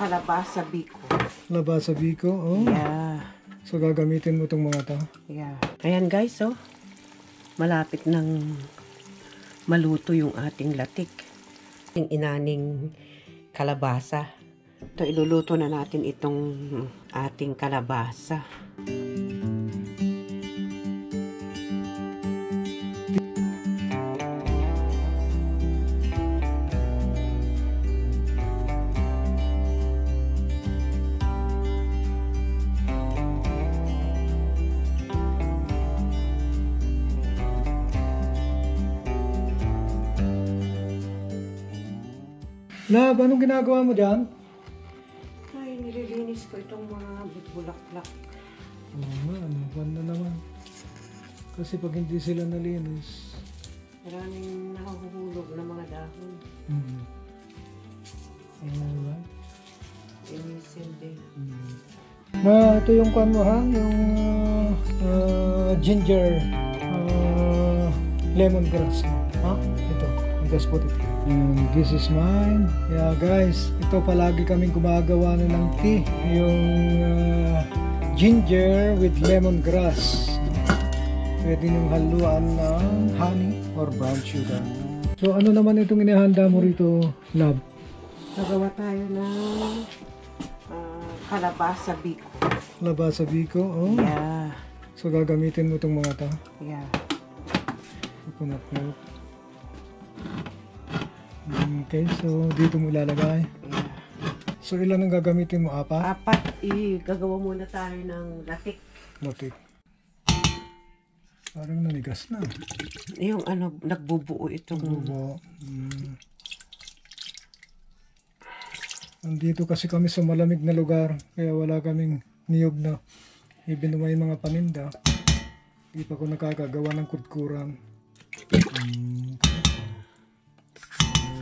Kalabasa biko. Kalabasa biko, oh. Yeah. So gagamitin mo itong mga to? Yeah. Ayan guys, oh. Malapit nang maluto yung ating latik. Yung inaning kalabasa. Ito, iluluto na natin itong ating kalabasa. Lab, anong ginagawa mo dyan? Ay, nililinis ko itong mga bulaklak. Oo nga, ano na naman. Kasi pag hindi sila nalinis, maraming nahuhulog na mga dahon. Alright. Linisin din. Ito yung kan mo ha, yung ginger lemongrass. Ha? Ito, just put it here. And this is mine. Yeah guys, ito palagi kaming gumagawa na ng tea. Yung ginger with lemongrass. Pwede nyung haluan ng honey or brown sugar. So ano naman itong inihanda mo rito, Lab? Nagawa tayo ng kalabasa biko. Kalabasa biko, oh. Yeah. So gagamitin mo itong mga to? Yeah. Coconut milk. Okay, so dito mo ilalagay. Yeah. So ilan ang gagamitin mo? Apat? Apat. Gagawa muna tayo ng latik. Latik. Parang nanigas na. Yung ano, nagbubuo itong... Bubo. Nandito kasi kami sa malamig na lugar. Kaya wala kaming niyog na ibinuway mga paninda. Hindi pa ako nakakagawa ng kudkuran.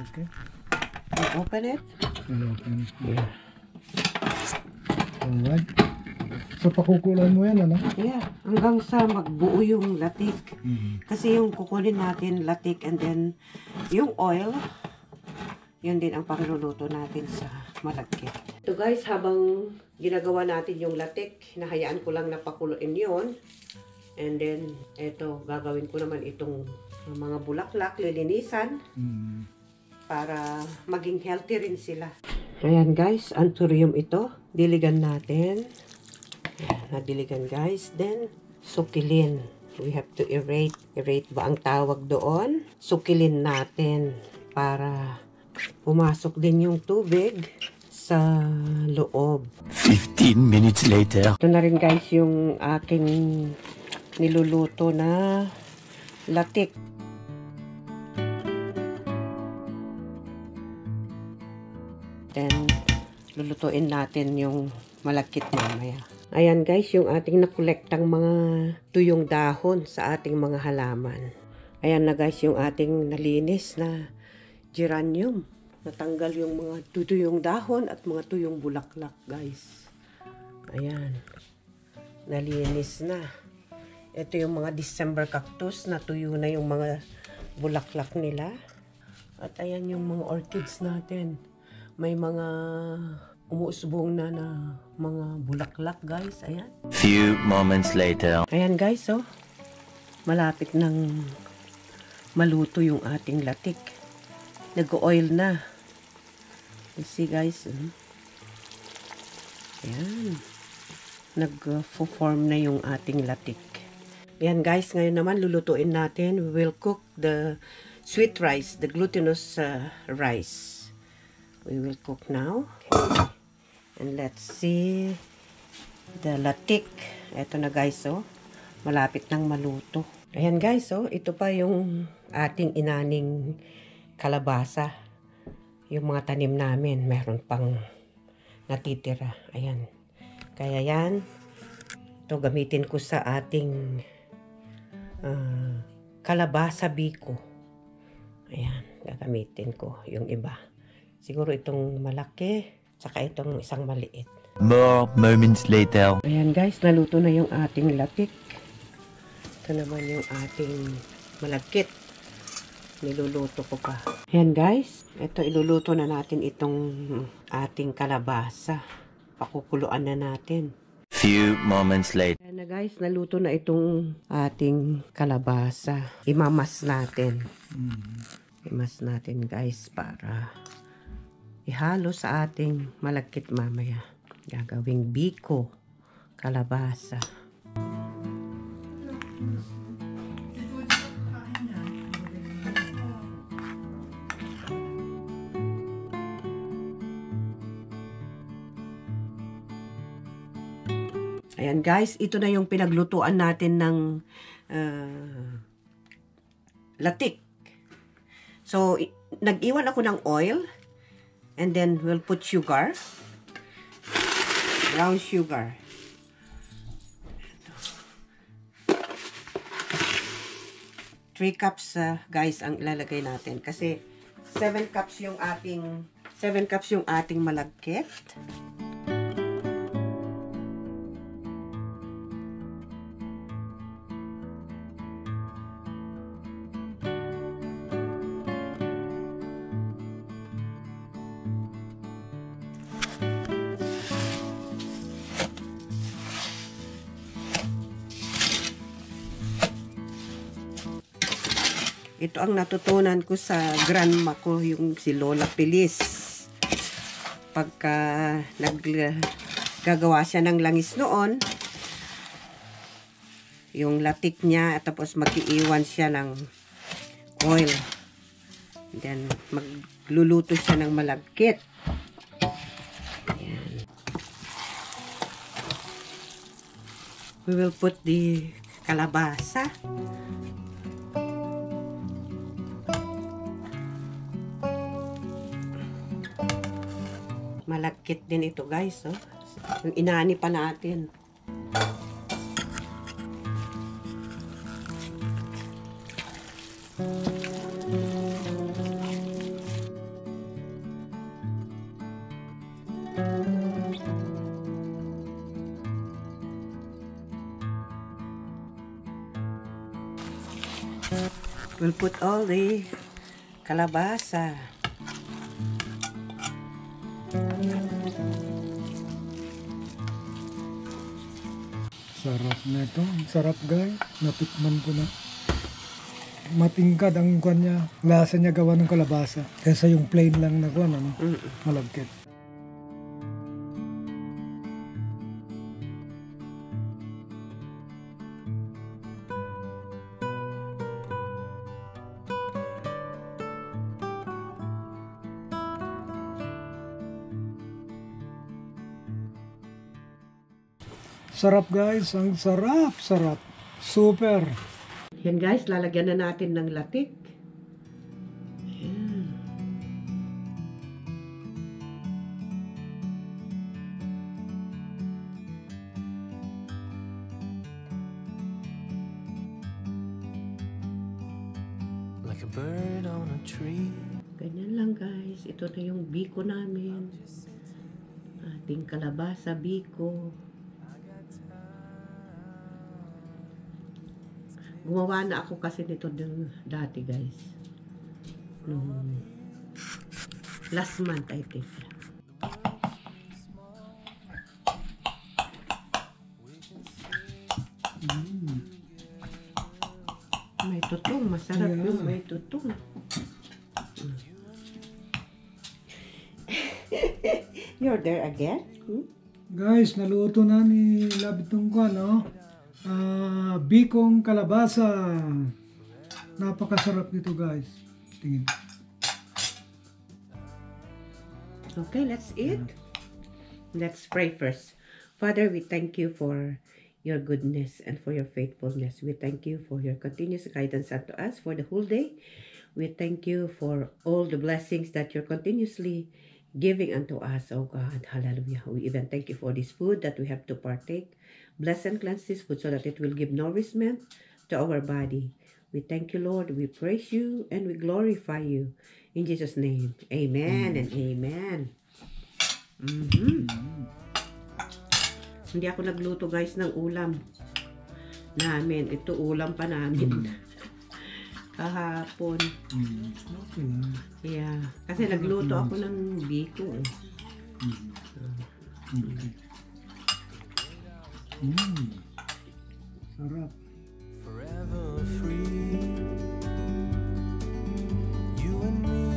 Okay. Open it? Open. Yeah. Alright. So pakukulan mo yan, ano? Yeah. Hanggang sa magbuo yung latik. Kasi yung kukunin natin latik and then yung oil, yun din ang pagluluto natin sa malagkit. So guys, habang ginagawa natin yung latik, hinahayaan ko lang na pakuluin yun. And then, eto, gagawin ko naman itong mga bulaklak, lilinisan. Para maging healthy rin sila. Ayan guys, anthurium ito. Diligan natin. Ayan, nadiligan guys. Then, sukilin. We have to aerate. Aerate ba ang tawag doon? Sukilin natin para pumasok din yung tubig sa loob. 15 minutes later. Ito na rin guys yung aking niluluto na latik. Then, lulutuin natin yung malagkit mamaya. Ayan guys, yung ating nakolektang mga tuyong dahon sa ating mga halaman. Ayan na guys, yung ating nalinis na geranium. Natanggal yung mga tuyong dahon at mga tuyong bulaklak guys. Ayan. Nalinis na. Ito yung mga December cactus na tuyo na yung mga bulaklak nila. At ayan yung mga orchids natin. May mga umuusbong na mga bulaklak guys. Ayan. Few moments later. Ayan guys, oh. Malapit nang maluto yung ating latik. Nag-oil na. You see guys. Ayan. Nag-form na yung ating latik. Ayan guys, ngayon naman lulutuin natin. We will cook the sweet rice, the glutinous rice. We will cook now. Okay. And let's see the latik. Ito na guys, oh. Malapit nang maluto. Ayan guys, oh. Ito pa yung ating inaning kalabasa. Yung mga tanim namin, meron pang natitira. Ayan. Kaya yan, ito gamitin ko sa ating kalabasa biko. Ayan, gagamitin ko yung iba. Siguro itong malaki, saka itong isang maliit. More moments later. Ayan guys, naluto na yung ating latik. Ito naman yung ating malagkit. Niluluto ko pa. Ayan guys, ito iluluto na natin itong ating kalabasa. Pakukuluan na natin. Few moments later. Ayan na guys, naluto na itong ating kalabasa. Imamas natin. Imas natin guys para ihalo sa ating malagkit mamaya. Gagawing biko kalabasa. Ayan guys, ito na yung pinaglutuan natin ng latik. So, nag-iwan ako ng oil and then we'll put sugar. Brown sugar. 3 cups guys ang ilalagay natin kasi 7 cups yung ating malagkit. Ito ang natutunan ko sa grandma ko, yung si Lola Pilis. Pagka naggagawa siya ng langis noon, yung latik niya, tapos mag-iiwan siya ng oil. Then, magluluto siya ng malagkit. Ayan. We will put the kalabasa. Malagkit din ito guys, oh. Yung inani pa natin. We'll put all the kalabasa. Sarap na ito. Sarap guys. Natikman ko na. Matingkad ang kwan niya. Lasa niya gawa ng kalabasa. Kaysa yung plain lang na kwan, ano? Malagkit. Sarap guys, ang sarap, sarap. Super. Yan guys, lalagyan na natin ng latik. Ayan. Like a bird on a tree. Ganyan lang guys, ito na yung biko namin. Ating kalabasa biko. Gumawa na ako kasi nito dati guys. Last month I think. May tutong. Masarap yung may tutong. You're there again? Guys, naluto na ni Labitong ko, no? Bikong Kalabasa. Napakasarap nito guys. Tingin. Okay, let's eat. Let's pray first. Father, we thank you for your goodness and for your faithfulness. We thank you for your continuous guidance unto us for the whole day. We thank you for all the blessings that you're continuously giving unto us, oh God. Hallelujah. We even thank you for this food that we have to partake. Bless and cleanse this food so that it will give nourishment to our body. We thank you, Lord. We praise you and we glorify you. In Jesus' name, amen and amen. Hindi ako nagluto guys ng ulam namin. Ito ulam pa namin. kahapon. Okay lang. Yeah. Kasi nagluto ako ng biko eh. Sarap. Forever free. You and me.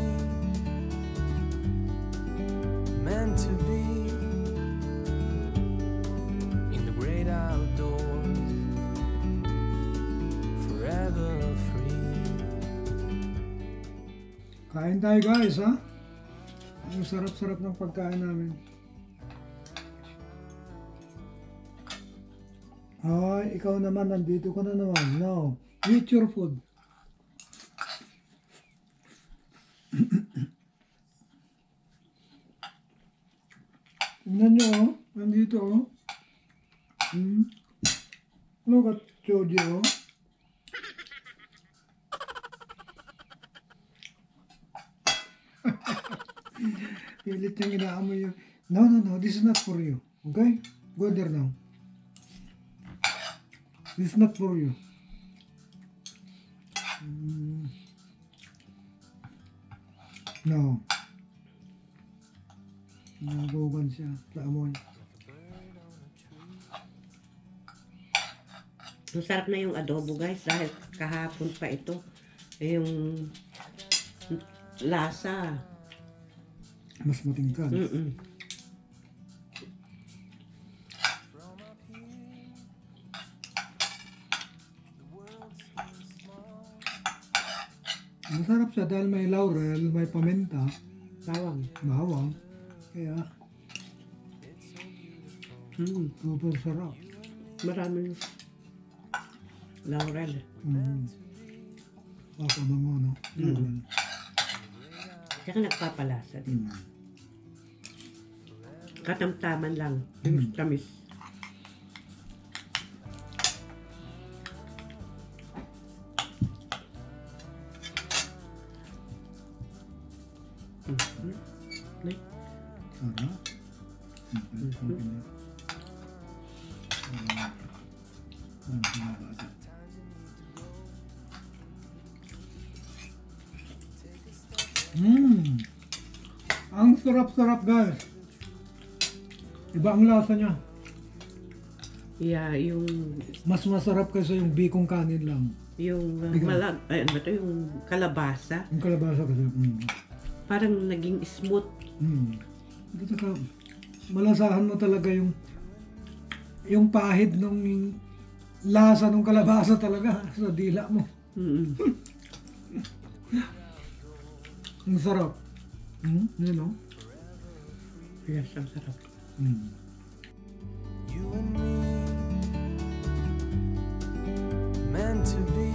Meant to be. In the great outdoors. Forever free. Kain tayo guys, ha? Ang sarap-sarap ng pagkain namin. Ay, ikaw naman, nandito ka na naman. No, eat your food. Tingnan nyo, oh. Nandito, oh. Look at Choji, oh. Pilit niyang inaamoy yun. No, this is not for you. Okay? Go there now. This is not for you. No. Nagawan siya sa amoy. Masarap na yung adobo guys dahil kahapon pa ito. Yung lasa. Mas matingkad. Masarap siya dahil may laurel, may paminta, bawang. Kaya, super sarap. Maraming laurel. Papabango, no? Laurel. Kaya nagpapalasa din. Katamtaman lang. Yung tamis. Sarap. Ang sarap-sarap guys. Iba ang lasa niya. Yeah, yung Mas masarap kasi yung bikong kanin lang. yung ano ba ito, yung kalabasa. Yung kalabasa kasi. Parang naging smooth. Ito ka, malasahan mo talaga yung pahid ng lasa ng kalabasa talaga sa dila mo. Ang sarap. You know? Yes, ang sarap. You and me. Meant to be.